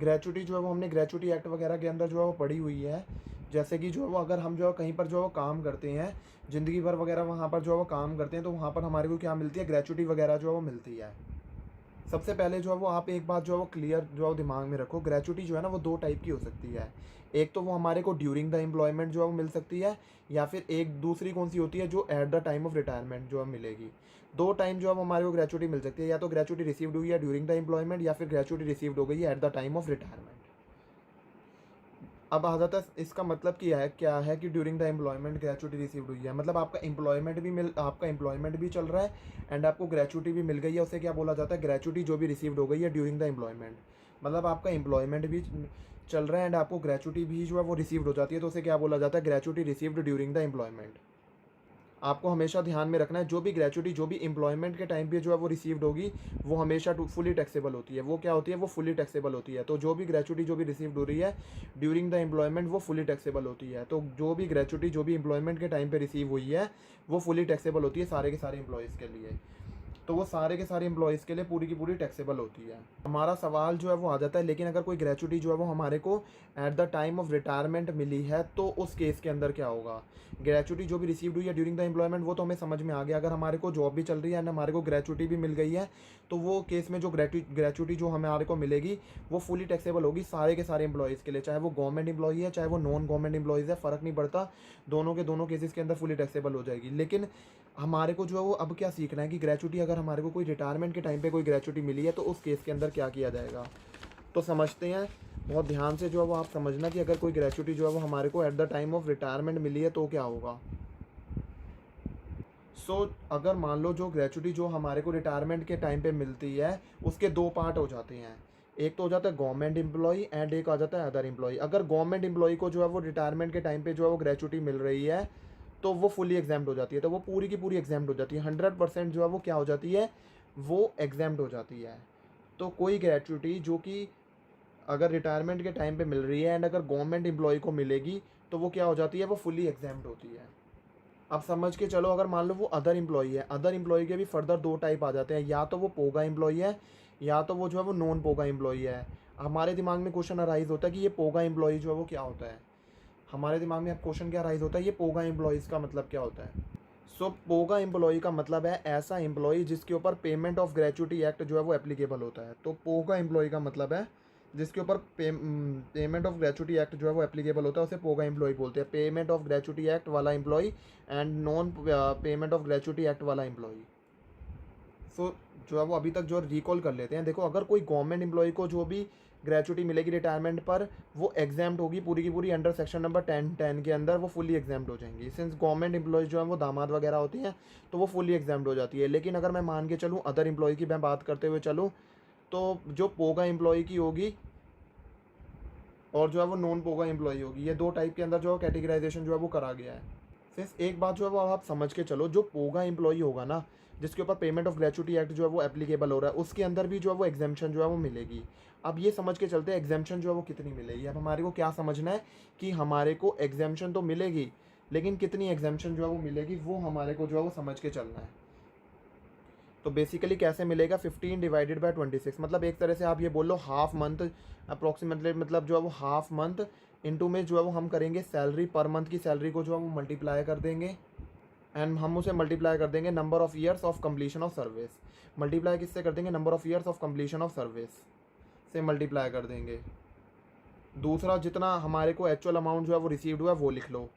Gratuity जो है वो हमने ग्रेचुटी एक्ट वगैरह के अंदर जो है वो पढ़ी हुई है। जैसे कि जो है वो अगर हम जो है कहीं पर जो है वो काम करते हैं, ज़िंदगी भर वगैरह वहाँ पर जो है वो काम करते हैं, तो वहाँ पर हमारे को क्या मिलती है, ग्रेचुटी वगैरह जो है वो मिलती है। सबसे पहले जो है वो आप एक बात जो है वो क्लियर जो है दिमाग में रखो, ग्रेचुटी जो है ना वो दो टाइप की हो सकती है। एक तो वो हमारे को ड्यूरिंग द एम्प्लॉयमेंट जो है वो मिल सकती है, या फिर एक दूसरी कौन सी होती है, जो eight the time of retirement जो है मिलेगी। दो टाइम जो है वो हमारे को ग्रेचुटी मिल सकती है, या तो ग्रेचुटी रिसीव्ड हुई है ड्यूरिंग द एम्प्लॉयमेंट, या फिर ग्रेचुटी रिसीव्ड हो गई है eight the time of retirement. अब आ जाता है इसका मतलब क्या है कि during the employment gratuity received हुई है, मतलब आपका एम्प्लॉयमेंट भी चल रहा है एंड आपको ग्रेचुटी भी मिल गई है, उसे क्या बोला जाता है, ग्रेचुटी जो भी रिसीव्ड हो गई है ड्यूरिंग द एम्प्लॉयमेंट। मतलब आपका एम्प्लॉयमेंट भी चल रहा है एंड आपको ग्रेचुटी भी जो है वो रिसीव्ड हो जाती है, तो उसे क्या बोला जाता है, gratuity received during the employment. आपको हमेशा ध्यान में रखना है, जो भी ग्रेचुटी जो भी एम्प्लॉयमेंट के टाइम पे जो है वो रिसीव्ड होगी, वो हमेशा फुली टैक्सेबल होती है। वो क्या होती है, वो फुली टैक्सेबल होती है। तो जो भी ग्रेचुटी जो भी रिसीव्ड हो रही है ड्यूरिंग द एम्प्लॉयमेंट, वो फुली टैक्सेबल होती है। तो जो भी ग्रेचुटी जो भी एम्प्लॉयमेंट के टाइम पे रिसीव हुई है, वो फुली टैक्सेबल होती है सारे के सारे एम्प्लॉयज़ के लिए। तो वो सारे के सारे एम्प्लॉयज़ के लिए पूरी की पूरी टैक्सेबल होती है। हमारा सवाल जो है वो आ जाता है, लेकिन अगर कोई ग्रेचुटी जो है वो हमारे को at the time of retirement मिली है, तो उस केस के अंदर क्या होगा। ग्रेचुटी जो भी रिसीव्ड हुई है ड्यूरिंग द एम्प्लॉयमेंट, वो तो हमें समझ में आ गया। अगर हमारे को जॉब भी चल रही है एंड हमारे को ग्रेचुटी भी मिल गई है, तो वो केस में जो ग्रेचुटी जो हमारे को मिलेगी, वो फुली टैक्सेबल होगी सारे के सारे एम्प्लॉयज़ के लिए, चाहे वो गवर्नमेंट एम्प्लॉई है चाहे वो नॉन गवर्नमेंट एम्प्लॉयज़ है, फ़र्क नहीं पड़ता। दोनों के दोनों केसेस के अंदर फुली टैक्सेबल हो जाएगी। लेकिन हमारे को जो है वो अब क्या सीखना है कि ग्रेचुटी अगर हमारे को कोई रिटायरमेंट के टाइम पे कोई ग्रेचुटी मिली है, तो उस केस के अंदर क्या किया जाएगा। तो समझते हैं, बहुत ध्यान से जो है वो आप समझना कि अगर कोई ग्रेचुटी जो है वो हमारे को at the time of retirement मिली है, तो क्या होगा। अगर मान लो जो ग्रेचुटी जो हमारे को रिटायरमेंट के टाइम पे मिलती है, उसके दो पार्ट हो जाते हैं। एक तो हो जाता है गवर्नमेंट एम्प्लॉई एंड एक आ जाता है अदर एम्प्लॉई। अगर गवर्नमेंट एम्प्लॉई को जो है वो रिटायरमेंट के टाइम पे जो है वो ग्रेचुटी मिल रही है, तो वो फुली एग्जाम्ड हो जाती है। तो वो पूरी की पूरी एग्जाम्ड हो जाती है, 100% जो है वो क्या हो जाती है, वो एग्जाम्ड हो जाती है। तो कोई ग्रेचुटी जो कि अगर रिटायरमेंट के टाइम पे मिल रही है एंड अगर गवर्नमेंट एम्प्लॉय को मिलेगी, तो वो क्या हो जाती है, वो फुली एग्जाम्ड होती है। अब समझ के चलो, अगर मान लो वो अदर एम्प्लॉई है, अदर एम्प्लॉई के भी फर्दर दो टाइप आ जाते हैं, या तो वो पोगा एम्प्लॉई है, या तो वो जो है वो नॉन पोगा एम्प्लॉई है। हमारे दिमाग में क्वेश्चन अराइज होता है कि ये पोगा एम्प्लॉई जो है वो क्या होता है। हमारे दिमाग में अब क्वेश्चन क्या अराइज होता है, ये पोगा एम्प्लॉयज़ का मतलब क्या होता है। पोगा एम्प्लॉई का मतलब है ऐसा एम्प्लॉई जिसके ऊपर पेमेंट ऑफ ग्रेचुटी एक्ट जो है वो एप्लीकेबल होता है। तो पोगा एम्प्लॉई का मतलब है जिसके ऊपर पेमेंट ऑफ ग्रेचुटी एक्ट जो है वो एप्लीकेबल होता है, उसे पोगा एम्प्लॉई बोलते हैं। पेमेंट ऑफ ग्रेचुटी एक्ट वाला employee and non payment of gratuity act वाला एम्प्लॉई। जो है वो अभी तक जो रिकॉल कर लेते हैं। देखो, अगर कोई गवर्नमेंट एम्प्लॉई को जो भी ग्रेचुटी मिलेगी रिटायरमेंट पर, वो एग्जाम्ड होगी पूरी की पूरी अंडर सेक्शन नंबर 10(10) के अंदर वो फुली एग्जाम्ड हो जाएंगी। सिंस गवर्नमेंट एम्प्लॉयज़ जो है वो दामाद वगैरह होती हैं, तो वो फुली एग्जाम्ड हो जाती है। लेकिन अगर मैं मान के चलूँ, अदर एम्प्लॉय की मैं बात करते हुए चलूँ, तो जो पोगा एम्प्लॉय की होगी और जो है वो नॉन पोगा एम्प्लॉई होगी, ये दो टाइप के अंदर जो कैटेगराइजेशन जो है वो करा गया है। सिर्फ एक बात जो है वो आप समझ के चलो, जो पोगा एम्प्लॉई होगा ना, जिसके ऊपर पेमेंट ऑफ ग्रेचुटी एक्ट जो है वो एप्लीकेबल हो रहा है, उसके अंदर भी जो है वो एग्जाम्पशन जो है वो मिलेगी। अब ये समझ के चलते हैं एग्जाम्पशन जो है वो कितनी मिलेगी। अब हमारे को क्या समझना है कि हमारे को एग्जाम्पशन तो मिलेगी, लेकिन कितनी एग्जाम्पशन जो है वो मिलेगी, वो हमारे को जो है वो समझ के चलना है। तो बेसिकली कैसे मिलेगा, 15/26, मतलब एक तरह से आप ये बोल लो हाफ मंथ अप्रोक्सीमेटली, मतलब जो है वो हाफ मंथ इंटू में जो है वो हम करेंगे सैलरी, पर मंथ की सैलरी को जो है वो मल्टीप्लाई कर देंगे एंड हम उसे मल्टीप्लाई कर देंगे number of years of completion of service. Multiply किससे कर देंगे, number of years of completion of service से मल्टीप्लाई कर देंगे। दूसरा, जितना हमारे को एक्चुअल अमाउंट जो है वो रिसीव्ड हुआ है वो लिख लो।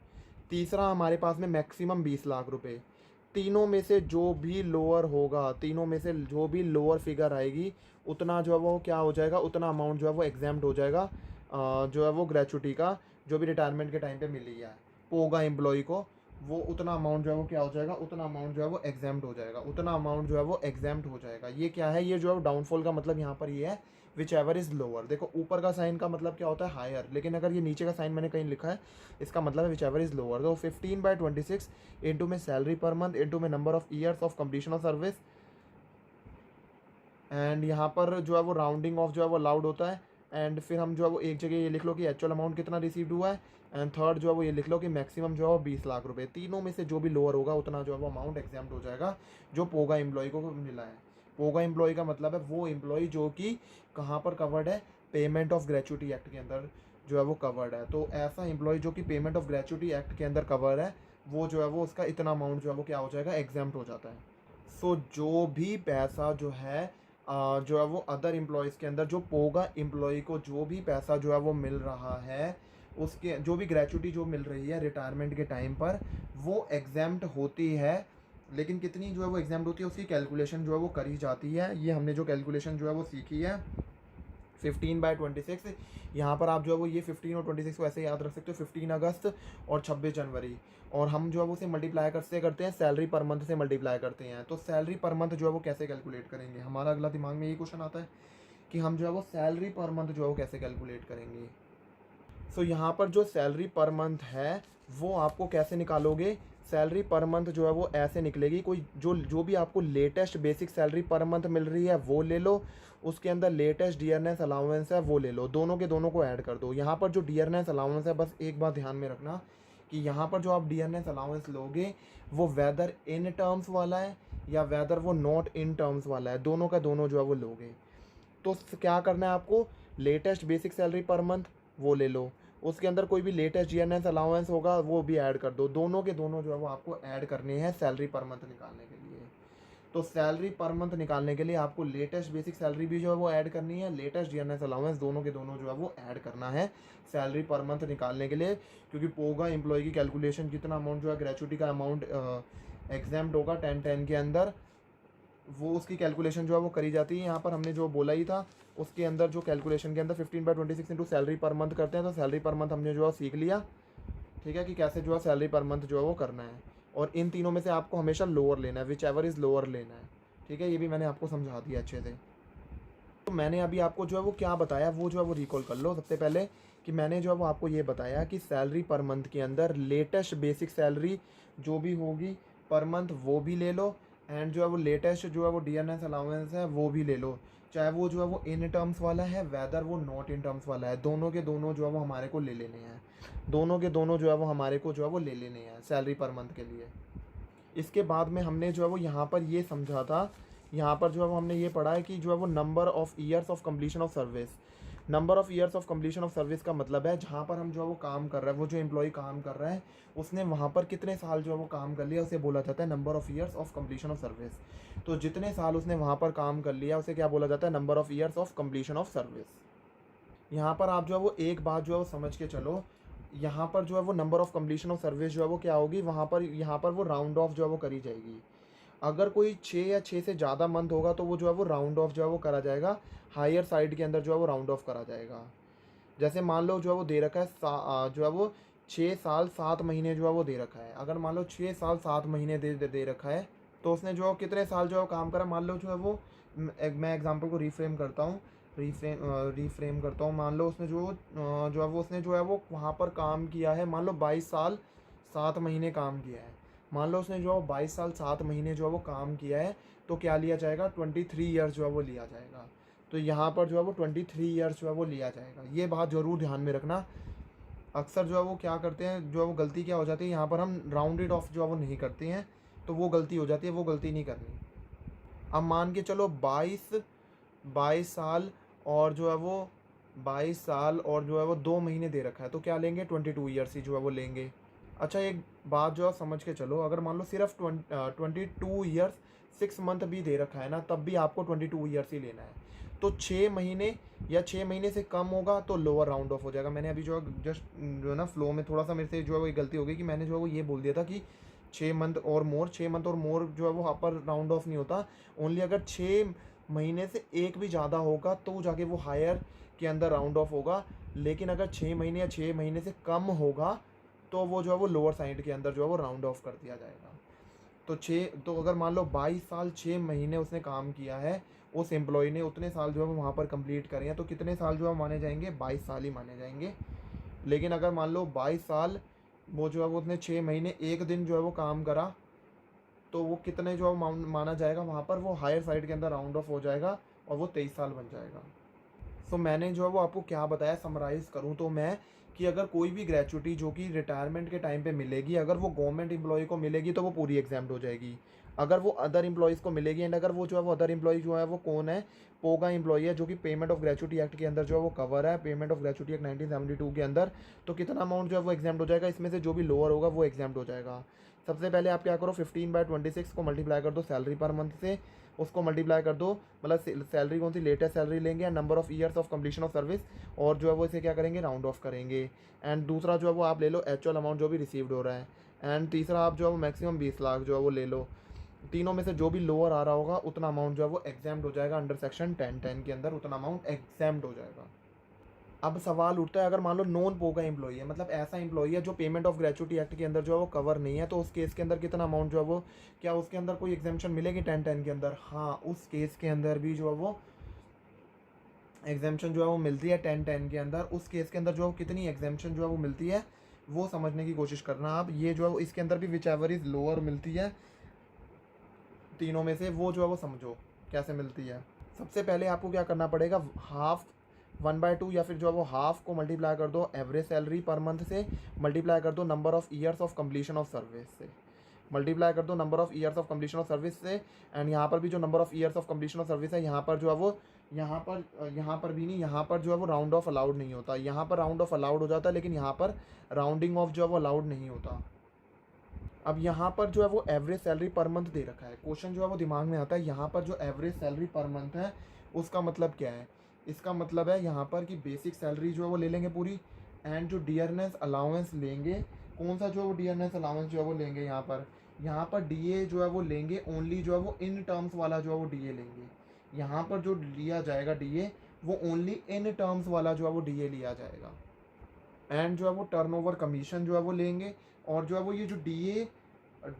तीसरा, हमारे पास में मैक्सिमम 20 लाख रुपए। तीनों में से जो भी लोअर होगा, तीनों में से जो भी लोअर फिगर आएगी, उतना जो है वो क्या हो जाएगा, उतना अमाउंट जो है वो एग्जाम्प्ट हो जाएगा, जो है वो ग्रेचुटी का जो भी रिटायरमेंट के टाइम पे मिली है पोगा एम्प्लॉय को, वो उतना अमाउंट जो है वो क्या हो जाएगा, उतना अमाउंट जो है वो एग्जाम्प्ट हो जाएगा, उतना अमाउंट जो है वो एग्जाम्प्ट हो जाएगा। ये क्या है, ये जो है डाउनफॉल का मतलब यहाँ पर ये है विच एवर इज़ लोअर। देखो, ऊपर का साइन का मतलब क्या होता है, हायर, लेकिन अगर ये नीचे का साइन मैंने कहीं लिखा है, इसका मतलब है विच एवर इज़ लोअर। तो 15/26 इंटू में सैलरी पर मंथ इंटू में number of years of completion of service, and यहाँ पर जो है वो राउंडिंग ऑफ जो है वो अलाउड होता है। एंड फिर हम जो है वो एक जगह ये लिख लो कि एक्चुअल अमाउंट कितना रिसीव्ड हुआ है, एंड थर्ड जो है वो ये लिख लो कि मैक्सिमम जो है वो 20 लाख रुपए। तीनों में से जो भी लोअर होगा, उतना जो है वो अमाउंट एग्जाम्प्ट हो जाएगा जो पोगा एम्प्लॉय को मिला है। पोगा एम्प्लॉय का मतलब है वो एम्प्लॉय जो कि कहाँ पर कवर्ड है, पेमेंट ऑफ ग्रेचुटी एक्ट के अंदर जो है वो कवर्ड है। तो ऐसा एम्प्लॉय जो कि पेमेंट ऑफ ग्रेचुटी एक्ट के अंदर कवर है, वो जो है वो उसका इतना अमाउंट जो है वो क्या हो जाएगा, एग्जाम्प्ट हो जाता है। सो जो भी पैसा जो है जो है वो अदर एम्प्लॉयज़ के अंदर जो पोगा एम्प्लॉय को जो भी पैसा जो है वो मिल रहा है, उसके जो भी ग्रेचुटी जो मिल रही है रिटायरमेंट के टाइम पर, वो एग्जाम्प्ट होती है। लेकिन कितनी जो है वो एग्जाम्प्ट होती है, उसकी कैलकुलेशन जो है वो करी जाती है। ये हमने जो कैलकुलेशन जो है वो सीखी है 15/26। यहाँ पर आप जो है वो ये 15 और 26 को ऐसे याद रख सकते हो, 15 अगस्त और 26 जनवरी। और हम जो है वो उसे मल्टीप्लाई करते हैं सैलरी पर मंथ से मल्टीप्लाई करते हैं। तो सैलरी पर मंथ जो है वो कैसे कैलकुलेट करेंगे, हमारा अगला दिमाग में यही क्वेश्चन आता है कि हम जो है वो सैलरी पर मंथ जो है वो कैसे कैलकुलेट करेंगे। सो यहाँ पर जो सैलरी पर मंथ है वो आपको कैसे निकालोगे, सैलरी पर मंथ जो है वो ऐसे निकलेगी, कोई जो भी आपको latest basic salary per month मिल रही है वो ले लो, उसके अंदर लेटेस्ट डियरनेस अलाउंस है वो ले लो, दोनों के दोनों को ऐड कर दो। यहाँ पर जो डियरनेस अलाउंस है, बस एक बात ध्यान में रखना कि यहाँ पर जो आप डियरनेस अलाउंस लोगे वो वेदर इन टर्म्स वाला है या वेदर वो नॉट इन टर्म्स वाला है, दोनों का दोनों जो है वो लोगे। तो क्या करना है आपको, latest basic salary per month वो ले लो, उसके अंदर कोई भी लेटेस्ट जीएनएस अलाउंस होगा वो भी ऐड कर दो, दोनों के दोनों जो है वो आपको ऐड करने हैं सैलरी पर मंथ निकालने के लिए। तो सैलरी पर मंथ निकालने के लिए आपको लेटेस्ट बेसिक सैलरी भी जो है वो ऐड करनी है, लेटेस्ट जीएनएस अलाउंस दोनों के दोनों जो है वो ऐड करना है सैलरी पर मंथ निकालने के लिए। क्योंकि पोगा एम्प्लॉय की कैलकुलेशन कितना अमाउंट जो है ग्रेचुटी का अमाउंट एग्जाम्प्ट होगा 10-10 के अंदर, वो उसकी कैलकुलेशन जो है वो करी जाती है। यहाँ पर हमने जो बोला ही था उसके अंदर जो कैलकुलेशन के अंदर 15/26 इंटू सैलरी पर मंथ करते हैं। तो सैलरी पर मंथ हमने जो है सीख लिया, ठीक है, कि कैसे जो है सैलरी पर मंथ जो है वो करना है। और इन तीनों में से आपको हमेशा लोअर लेना है, विच एवर इज़ लोअर लेना है, ठीक है, ये भी मैंने आपको समझा दिया अच्छे से। तो मैंने अभी आपको जो है वो क्या बताया वो जो है वो रिकॉल कर लो। सबसे पहले कि मैंने जो है वो आपको ये बताया कि सैलरी पर मंथ के अंदर लेटेस्ट बेसिक सैलरी जो भी होगी पर मंथ वो भी ले लो, एंड जो है वो लेटेस्ट जो है वो डीएनएस अलाउंस है वो भी ले लो, चाहे वो जो है वो इन टर्म्स वाला है वेदर वो नॉट इन टर्म्स वाला है, दोनों के दोनों जो है वो हमारे को ले लेने हैं, दोनों के दोनों जो है वो हमारे को जो है वो ले लेने हैं सैलरी पर मंथ के लिए। इसके बाद में हमने जो है वो यहाँ पर ये समझा था, यहाँ पर जो है वो हमने ये पढ़ा है कि जो है वो number of years of completion of service, number of years of completion of service का मतलब है जहाँ पर हम जो है वो काम कर रहा है, वो जो एम्प्लॉय काम कर रहा है उसने वहाँ पर कितने साल जो है वो काम कर लिया, उसे बोला जाता है number of years of completion of service. तो जितने साल उसने वहाँ पर काम कर लिया उसे क्या बोला जाता है, number of years of completion of service. यहाँ पर आप जो है वो एक बात जो है वो समझ के चलो, यहाँ पर जो है वो number of completion of service जो है वो क्या होगी, वहाँ पर यहाँ पर वो राउंड ऑफ जो है वो करी जाएगी। अगर कोई 6 या 6 से ज़्यादा मंथ होगा तो वो जो है वो राउंड ऑफ जो है वो करा जाएगा, हायर साइड के अंदर जो है वो राउंड ऑफ करा जाएगा। जैसे मान लो जो है वो दे रखा है जो है वो 6 साल 7 महीने जो है वो दे रखा है, अगर मान लो 6 साल 7 महीने दे रखा है तो उसने जो कितने साल जो है काम करा, मान लो जो है वो मैं एग्जांपल को रीफ्रेम करता हूँ, मान लो उसने जो है वो उसने जो है वो वहाँ पर काम किया है, मान लो 22 साल 7 महीने काम किया है, मान लो उसने जो है 22 साल 7 महीने जो है वो काम किया है, तो क्या लिया जाएगा, 23 ईयर्स जो है वो लिया जाएगा। तो यहाँ पर जो है वो 23 ईयर्स जो है वो लिया जाएगा, ये बात ज़रूर ध्यान में रखना। अक्सर जो है वो क्या करते हैं, जो है वो गलती क्या हो जाती है, यहाँ पर हम राउंडेड ऑफ जो है वो नहीं करते हैं, तो वो गलती हो जाती है, वो गलती नहीं करनी। अब मान के चलो 22 साल और जो है वो 22 साल और जो है वो 2 महीने दे रखा है, तो क्या लेंगे, 22 ईयर्स ही जो है वो लेंगे। अच्छा एक बात जो है समझ के चलो, अगर मान लो सिर्फ 22 ईयर्स 6 मंथ भी दे रखा है ना, तब भी आपको 22 ईयर्स ही लेना है। तो 6 महीने या 6 महीने से कम होगा तो लोअर राउंड ऑफ हो जाएगा। मैंने अभी जो है जस्ट जो है ना फ्लो में थोड़ा सा मेरे से जो है वो गलती हो गई कि मैंने जो है वो ये बोल दिया था कि 6 मंथ और मोर जो है वो यहाँ पर राउंड ऑफ नहीं होता, ओनली अगर 6 महीने से एक भी ज़्यादा होगा तो जाके वो हायर के अंदर राउंड ऑफ होगा। लेकिन अगर 6 महीने या 6 महीने से कम होगा तो वो जो है वो लोअर साइड के अंदर जो है वो राउंड ऑफ कर दिया जाएगा। तो अगर मान लो 22 साल 6 महीने उसने काम किया है, उस एम्प्लॉय ने उतने साल जो है वो वहाँ पर कंप्लीट करे हैं, तो कितने साल जो है माने जाएंगे, 22 साल ही माने जाएंगे। लेकिन अगर मान लो 22 साल वो जो है वो उसने 6 महीने 1 दिन जो है वो काम करा, तो वो कितने जो है माना जाएगा, वहाँ पर वो हायर साइड के अंदर राउंड ऑफ हो जाएगा और वो 23 साल बन जाएगा। सो मैंने जो है वो आपको क्या बताया, समराइज़ करूँ तो मैं कि अगर कोई भी ग्रेचुटी जो कि रिटायरमेंट के टाइम पे मिलेगी, अगर वो गवर्नमेंट एम्प्लॉय को मिलेगी तो वो पूरी एग्जाम्प्ट हो जाएगी। अगर वो अदर एम्प्लॉयज़ को मिलेगी एंड अगर वो जो है वो अदर एम्प्लॉय जो है वो कौन है, पोगा एम्प्लॉय है, जो कि पेमेंट ऑफ ग्रेचुटी एक्ट के अंदर जो है वो कवर है, पेमेंट ऑफ ग्रेचुटी एक्ट 1972 के अंदर, तो कितना अमाउंट जो है वो एग्जाम्प्ट हो जाएगा, इसमें से जो भी लोअर होगा वो एग्जाम्प्ट हो जाएगा। सबसे पहले आप क्या करो, 15/26 को मल्टीप्लाई कर दो सैलरी पर मंथ से, उसको मल्टीप्लाई कर दो, मतलब सैलरी कौन सी लेटेस्ट सैलरी लेंगे, number of years of completion of service, और जो है वो इसे क्या करेंगे, राउंड ऑफ करेंगे। एंड दूसरा जो है वो आप ले लो एक्चुअल अमाउंट जो भी रिसीव्ड हो रहा है, एंड तीसरा आप जो है वो मैक्सिमम 20 लाख जो है वो ले लो। तीनों में से जो भी लोअर आ रहा होगा उतना अमाउंट जो है वो एग्जाम्प्ट हो जाएगा, अंडर सेक्शन 1010 के अंदर उतना अमाउंट एग्जाम्प्ट हो जाएगा। अब सवाल उठता है, अगर मान लो नॉन पोगा एम्प्लॉई है, मतलब ऐसा एम्प्लॉई है जो पेमेंट ऑफ ग्रेचुटी एक्ट के अंदर जो है वो कवर नहीं है, तो उस केस के अंदर कितना अमाउंट जो है वो, क्या उसके अंदर कोई एग्जाम्पशन मिलेगी 1010 के अंदर? हाँ, उस केस के अंदर भी जो है वो एग्जाम्पशन जो है वो मिलती है 1010 के अंदर। उस केस के अंदर जो है कितनी एग्जाम्पशन जो है वो मिलती है वो समझने की कोशिश करना आप। ये जो है वो इसके अंदर भी विच एवर इज लोअर मिलती है तीनों में से, वो जो है वो समझो कैसे मिलती है। सबसे पहले आपको क्या करना पड़ेगा, हाफ 1/2 या फिर जो है वो हाफ को मल्टीप्लाई कर दो एवरेज सैलरी पर मंथ से, मल्टीप्लाई कर दो number of years of completion of service से, मल्टीप्लाई कर दो number of years of completion of service से। एंड यहाँ पर भी जो number of years of completion of service है, यहाँ पर जो है वो यहाँ पर भी नहीं, यहाँ पर जो है वो राउंड ऑफ अलाउड नहीं होता। यहाँ पर राउंड ऑफ अलाउड हो जाता है, लेकिन यहाँ पर राउंडिंग ऑफ जो है वो अलाउड नहीं होता। अब यहाँ पर जो है वो एवरेज सैलरी पर मंथ दे रखा है, क्वेश्चन जो है वो दिमाग में आता है, यहाँ पर जो एवरेज सैलरी पर मंथ है उसका मतलब क्या है? इसका मतलब है यहाँ पर कि बेसिक सैलरी जो है वो ले लेंगे पूरी, एंड जो डियरनेस अलाउंस लेंगे, कौन सा जो है वो डियरनेस अलाउंस जो है वो लेंगे, यहाँ पर डीए जो है वो लेंगे, ओनली जो है वो इन टर्म्स वाला जो है वो डीए लेंगे। यहाँ पर जो लिया जाएगा डीए वो ओनली इन टर्म्स वाला जो है वो डीए लिया जाएगा। एंड जो है वो टर्नओवर कमीशन जो है वो लेंगे, और जो है वो ये जो डीए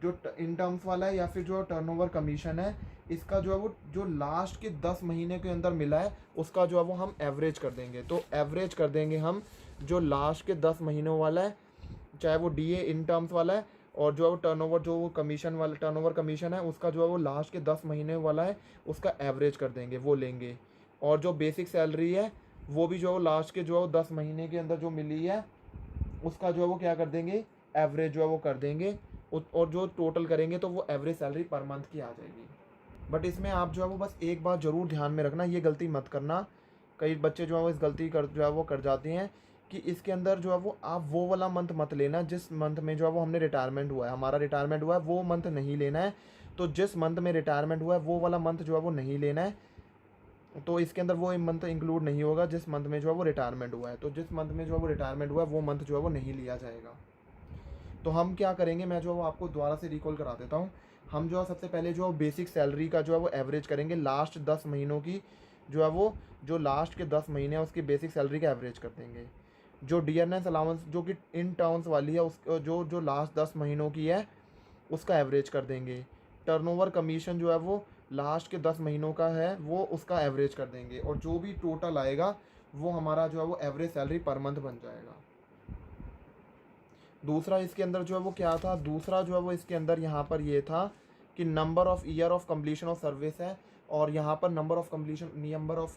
जो इन टर्म्स वाला है या फिर जो टर्नओवर कमीशन है, इसका जो है वो जो लास्ट के 10 महीने के अंदर मिला है उसका जो है वो हम एवरेज कर देंगे। तो एवरेज कर देंगे हम जो लास्ट के 10 महीनों वाला है, चाहे वो डीए इन टर्म्स वाला है, और जो है वो टर्नओवर जो वो कमीशन वाला टर्नओवर कमीशन है उसका जो है वो लास्ट के 10 महीने वाला है, उसका एवरेज कर देंगे, वो लेंगे। और जो बेसिक सैलरी है वो भी जो है वो लास्ट के जो है वो 10 महीने के अंदर जो मिली है उसका जो है वो क्या कर देंगे, एवरेज जो है वो कर देंगे, और जो टोटल करेंगे तो वो एवरेज सैलरी पर मंथ की आ जाएगी। बट इसमें आप जो है वो बस एक बात ज़रूर ध्यान में रखना, ये गलती मत करना, कई बच्चे जो है वो इस गलती कर जो है वो कर जाते हैं कि इसके अंदर जो है वो आप वो वाला मंथ मत लेना जिस मंथ में जो है वो हमने रिटायरमेंट हुआ है, हमारा रिटायरमेंट हुआ है, वो मंथ नहीं लेना है। तो जिस मंथ में रिटायरमेंट हुआ है वो वाला मंथ जो है वो नहीं लेना है, तो इसके अंदर वो मंथ इंक्लूड नहीं होगा जिस मंथ में जो है वो रिटायरमेंट हुआ है। तो जिस मंथ में जो है वो रिटायरमेंट हुआ है वो मंथ जो है वो नहीं लिया जाएगा। तो हम क्या करेंगे, मैं जो है वो आपको दोबारा से रिकॉल करा देता हूँ। हम जो है सबसे पहले जो बेसिक सैलरी का जो है वो एवरेज करेंगे, लास्ट 10 महीनों की जो है वो, जो लास्ट के 10 महीने हैं उसकी बेसिक सैलरी का एवरेज कर देंगे। जो डियरनेस अलाउंस जो कि इन टर्म्स वाली है उस जो लास्ट 10 महीनों की है उसका एवरेज कर देंगे। टर्नओवर कमीशन जो है वो लास्ट के 10 महीनों का है वो उसका एवरेज कर देंगे, और जो भी टोटल आएगा वो हमारा जो है वो एवरेज सैलरी पर मंथ बन जाएगा। दूसरा इसके अंदर जो है वो क्या था, दूसरा जो है वो इसके अंदर यहाँ पर ये था कि number of year of completion of service है, और यहाँ पर number of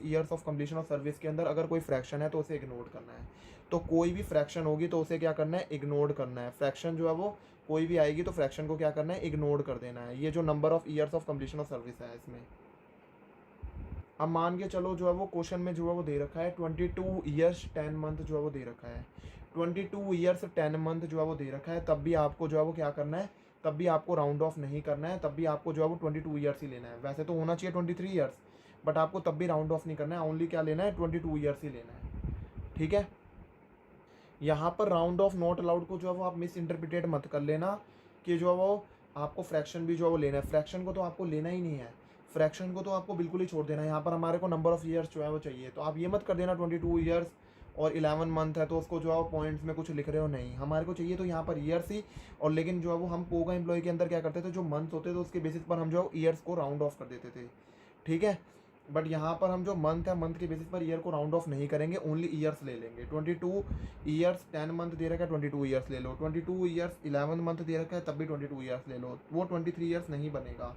years of completion of service के अंदर अगर कोई फ्रैक्शन है तो उसे इग्नोर करना है। तो कोई भी फ्रैक्शन होगी तो उसे क्या करना है, इग्नोर करना है। फ्रैक्शन जो है वो कोई भी आएगी तो फ्रैक्शन को क्या करना है, इग्नोर कर देना है। ये जो number of years of completion of service है इसमें। अब मान के चलो जो है वो क्वेश्चन में जो है वो दे रखा है 22 ईयर्स 10 मंथ जो है वो दे रखा है, 22 ईयर्स 10 मंथ जो है वो दे रखा है, तब भी आपको जो है वो क्या करना है, तब भी आपको राउंड ऑफ नहीं करना है, तब भी आपको जो है वो 22 ईयर्स ही लेना है। वैसे तो होना चाहिए 23 ईयर्स, बट आपको तब भी राउंड ऑफ नहीं करना है, ओनली क्या लेना है, 22 ईयर्स ही लेना है। ठीक है, यहाँ पर राउंड ऑफ नॉट अलाउड को जो है वो आप मिस इंटरप्रिटेट मत कर लेना कि जो है वो आपको फ्रैक्शन भी जो है वो लेना है। फ्रैक्शन को तो आपको लेना ही नहीं है, फ्रैक्शन को तो आपको बिल्कुल ही छोड़ देना है। यहाँ पर हमारे को नंबर ऑफ़ ईयर्स जो है वो चाहिए, तो आप ये मत कर देना 22 ईयर्स और 11 मंथ है तो उसको जो है पॉइंट्स में कुछ लिख रहे हो, नहीं, हमारे को चाहिए तो यहाँ पर ईयर्स ही। और लेकिन जो है वो हम पोगा एम्प्लॉय के अंदर क्या करते थे, जो मंथ्स होते थे उसके बेसिस पर हम जो ईयर्स को राउंड ऑफ कर देते थे। ठीक है, बट यहाँ पर हम जो मंथ है मंथ के बेसिस पर ईयर को राउंड ऑफ नहीं करेंगे, ओनली ईयर्स ले लेंगे। 22 ईयर्स 10 मंथ दे रखा है, 22 ईयर्स ले लो। 22 ईयर्स 11 मंथ दे रखा है, तब भी 22 ईयर्स ले लो, वो 23 ईयर्स नहीं बनेगा।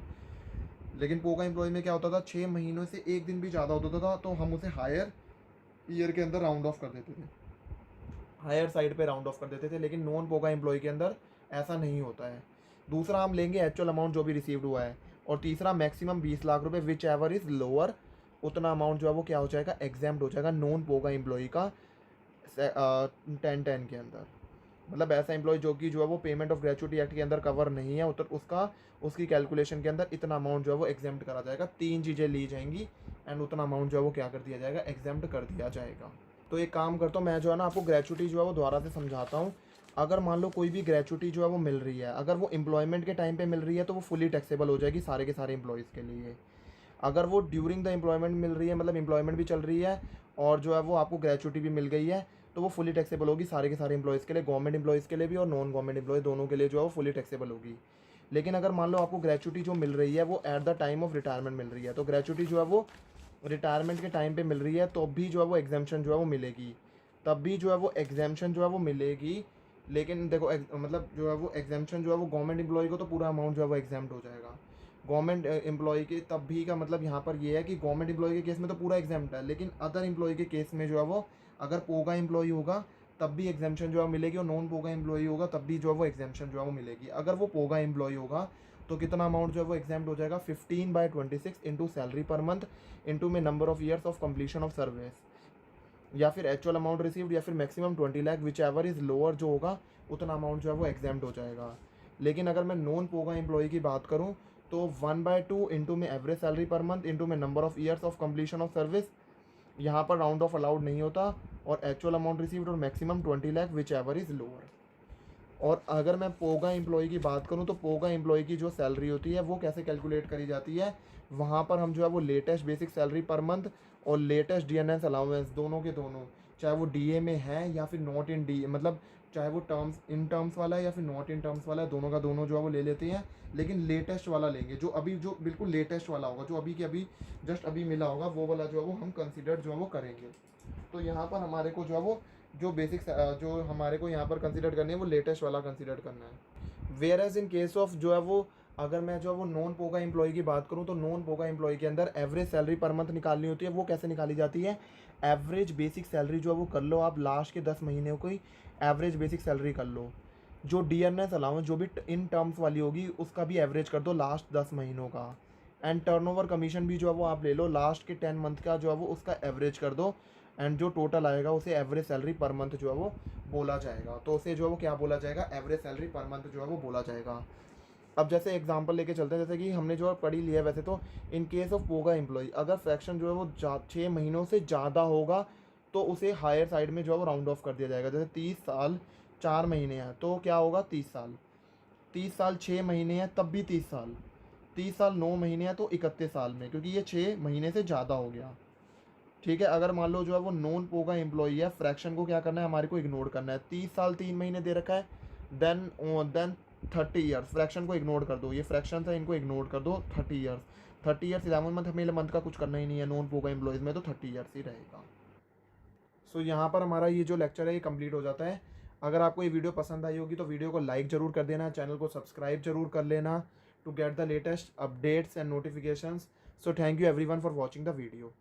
लेकिन पोगा एम्प्लॉय में क्या होता था, 6 महीनों से एक दिन भी ज़्यादा होता था तो हम उसे हायर ईयर के अंदर राउंड ऑफ कर देते थे। हायर साइड पे राउंड ऑफ कर देते थे, लेकिन नॉन पोगा एम्प्लॉय के अंदर ऐसा नहीं होता है। दूसरा हम लेंगे एक्चुअल अमाउंट जो भी रिसीव्ड हुआ है, और तीसरा मैक्सिमम 20 लाख रुपए, विच एवर इज़ लोअर, उतना अमाउंट जो है वो क्या हो जाएगा, एग्जाम्प्ट हो जाएगा नॉन पोगा एम्प्लॉय का 10-10 के अंदर। मतलब ऐसा एम्प्लॉय जो कि जो है वो पेमेंट ऑफ ग्रेचुटी एक्ट के अंदर कवर नहीं है, उसकी कैलकुलेशन के अंदर इतना अमाउंट जो है वो एग्जाम्प्ट करा जाएगा। 3 चीज़ें ली जाएंगी एंड उतना अमाउंट जो है वो क्या कर दिया जाएगा, एग्जाम्प्ट कर दिया जाएगा। तो एक काम करता हूँ मैं, जो है ना आपको ग्रेचुटी जो है वो दोबारा से समझाता हूँ। अगर मान लो कोई भी ग्रेचुटी जो है वो मिल रही है, अगर वो एम्प्लॉयमेंट के टाइम पे मिल रही है तो वो फुली टैक्सेबल हो जाएगी सारे के सारे एम्प्लॉयज़ के लिए। अगर वो ड्यूरिंग द एम्प्लॉयमेंट मिल रही है, मतलब एम्प्लॉयमेंट भी चल रही है और जो है वो आपको ग्रेचुटी भी मिल गई है, तो वो फुली टैक्सेबल होगी सारे के सारे एम्प्लॉयज़ के लिए, गवर्नमेंट एम्प्लॉयज़ के लिए भी और नॉन गवर्नमेंट एम्प्लॉय दोनों के लिए जो है वो फुली टैक्सेबल होगी। लेकिन अगर मान लो आपको ग्रेचुटी जो मिल रही है वो at the time of retirement मिल रही है, तो ग्रेचुटी जो है वो रिटायरमेंट के टाइम पे मिल रही है, तो भी जो है वो एग्जाम्पशन जो है वो मिलेगी, तब भी जो है वो एग्जाम्पशन जो है वो मिलेगी। लेकिन देखो मतलब जो है वो एग्जाम्पशन जो है वो गवर्नमेंट एम्प्लॉय को तो पूरा अमाउंट जो है वो एग्जाम्प्ट हो जाएगा। गवर्नमेंट एम्प्लॉय के तब भी का मतलब यहाँ पर ये है कि गवर्नमेंट एम्प्लॉय के केस में तो पूरा एग्जाम्प्ट है, लेकिन अदर एम्प्लॉय के केस में जो है वो अगर पोगा एम्प्लॉय होगा तब भी एग्जाम्पशन जो है मिलेगी, और नॉन पोगा एम्प्लॉय होगा तब भी जो है वो एग्जाम्पशन जो है वो मिलेगी। अगर वो पोगा एम्प्लॉय होगा तो कितना अमाउंट जो है वो एग्जाम्प्ट हो जाएगा, 15/26 into salary per month into में number of years of completion of service, या फिर एक्चुअल अमाउंट रिसीव्ड, या फिर maximum 20 lakh, whichever is lower जो होगा उतना अमाउंट जो है वो एग्जाम्प्ट हो जाएगा। लेकिन अगर मैं नॉन पोगा एम्प्लॉय की बात करूँ तो 1/2 इंटू में average salary per month into में number of years of completion of service, यहाँ पर राउंड ऑफ अलाउड नहीं होता, और एक्चुअल अमाउंट रिसीव्ड और maximum 20 lakh, whichever is lower. और अगर मैं पोगा एम्प्लॉय की बात करूँ तो पोगा एम्प्लॉय की जो सैलरी होती है वो कैसे कैलकुलेट करी जाती है, वहाँ पर हम जो है वो latest basic salary per month और लेटेस्ट डीएनएस अलाउंस दोनों के दोनों, चाहे वो डीए में है या फिर नॉट इन डी, मतलब चाहे वो टर्म्स इन टर्म्स वाला है या फिर नॉट इन टर्म्स वाला है, दोनों का दोनों जो है वो ले लेते हैं। लेकिन लेटेस्ट वाला लेंगे, जो अभी जो बिल्कुल लेटेस्ट वाला होगा, जो अभी के अभी जस्ट अभी मिला होगा, वो वाला जो है वो हम कंसिडर जो है वो करेंगे। तो यहाँ पर हमारे को जो है वो जो बेसिक जो हमारे को यहाँ पर कंसिडर करनी है वो लेटेस्ट वाला कंसिडर करना है। Whereas in case of जो है वो, अगर मैं जो है वो नॉन पोगा एम्प्लॉय की बात करूँ तो नॉन पोगा एम्प्लॉय के अंदर एवरेज सैलरी पर मंथ निकालनी होती है। वो कैसे निकाली जाती है, एवरेज बेसिक सैलरी जो है वो कर लो आप, लास्ट के 10 महीने को ही एवरेज बेसिक सैलरी कर लो, जो डीएनएस अलाउंस जो भी इन टर्म्स वाली होगी उसका भी एवरेज कर दो लास्ट 10 महीनों का, एंड टर्नओवर कमीशन भी जो है वो आप ले लो लास्ट के 10 मंथ का जो है वो उसका एवरेज कर दो, एंड जो टोटल आएगा उसे एवरेज सैलरी पर मंथ जो है वो बोला जाएगा। तो उसे जो है वो क्या बोला जाएगा, एवरेज सैलरी पर मंथ जो है वो बोला जाएगा। अब जैसे एग्जांपल लेके चलते हैं, जैसे कि हमने जो पढ़ी लिया है, वैसे तो इन केस ऑफ पोगा एम्प्लॉय अगर फ्रैक्शन जो है वो 6 महीनों से ज़्यादा होगा तो उसे हायर साइड में जो है वो राउंड ऑफ कर दिया जाएगा। जैसे 30 साल 4 महीने हैं तो क्या होगा, 30 साल, 30 साल 6 महीने हैं तब भी 30 साल, 30 साल 9 महीने हैं तो 31 साल में, क्योंकि ये 6 महीने से ज़्यादा हो गया। ठीक है, अगर मान लो जो है वो नॉन पोगा एम्प्लॉई है, फ्रैक्शन को क्या करना है, हमारे को इग्नोर करना है। 30 साल 3 महीने दे रखा है, देन 30 ईयर्स, फ्रैक्शन को इग्नोर कर दो, ये फ्रैक्शन है इनको इग्नोर कर दो। 30 ईयर्स, 30 ईयर्स 11 मंथ, हमें मंथ का कुछ करना ही नहीं है नॉन पोगा एम्प्लॉयज़ में, तो 30 ईयर्स ही रहेगा। सो यहाँ पर हमारा ये जो लेक्चर है ये कंप्लीट हो जाता है। अगर आपको ये वीडियो पसंद आई होगी तो वीडियो को लाइक ज़रूर कर देना, चैनल को सब्सक्राइब जरूर कर लेना to get the latest updates and notifications. So thank you everyone for watching the video.